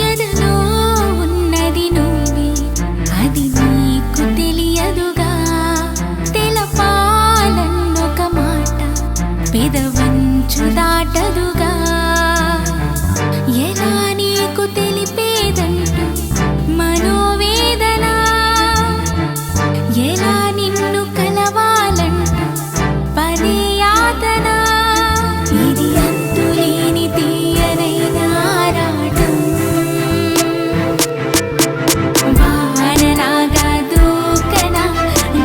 ఎదలో ఉన్నది నువ్వే, అది నీకు తెలియదుగా. తెలపాలన్నొక మాట పెదవంచు దాటదుగా. ఎలా నీకు తెలిపేదంటూ మనోవేదన, ఎలా నిన్ను కలవాలంటూ పదే యాతన. ఇది అంతులేని తీయనైన ఆరాటం, వానలాగా దూకన,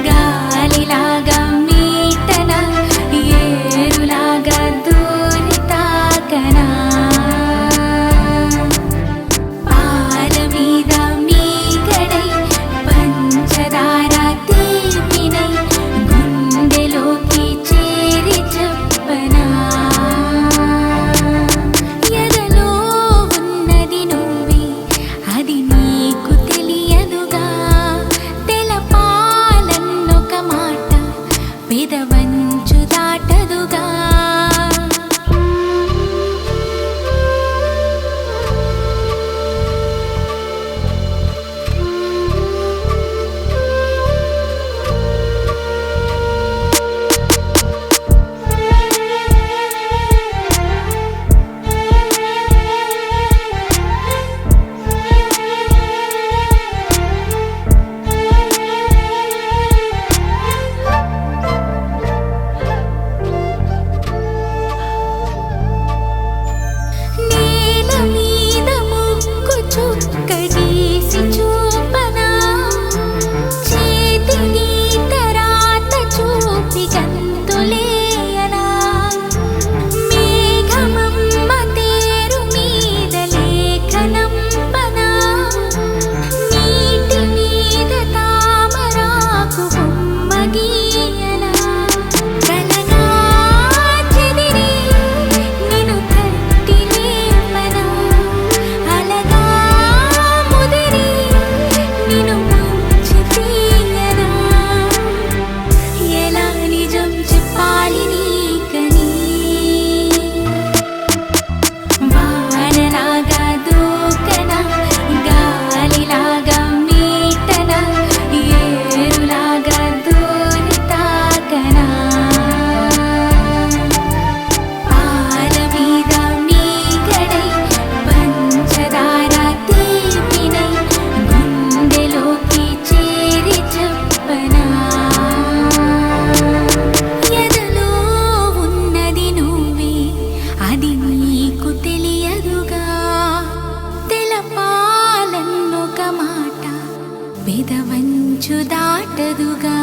గాలిలాగా మీటన, ఏరులాగా దూరి తాకనా. పాల మీద మీగడై పంచదార తీపినై గుండెలోకి చేరి చెప్పనా. ఎదలో ఉన్నది నువ్వే, అది నీకు తెలియదుగా. తెలపాలన్నొక మాట పెదవంచు దాటదుగా. నేల మీద ముక్కు చుక్క గీసి చూపనా, చేతి గీత రాత చూపి గంతులేయనా. మేఘమమ్మ తేరు మీద లేఖనంపనా, నీటి మీద తామరాకు బొమ్మ గీయనా. కలగా చెదిరి నిన్ను తట్టి లేపనా, అలగా ముదిరి నిన్ను ముంచి తీయనా. ఎలా నిజం చెప్పాలి నీకని, వానలాగా దూకన, గాలిలాగా మీటన, ఏరులాగా దూరి తాకనా. పాల మీద మీగడై పంచదార తీపినై గుండెలోకి చేరి చెప్పనా. ఎదలో ఉన్నది నువ్వే, అది నీకు తెలియదుగా. తెలపాలన్నొక మాట పెదవంచు దాటదుగా.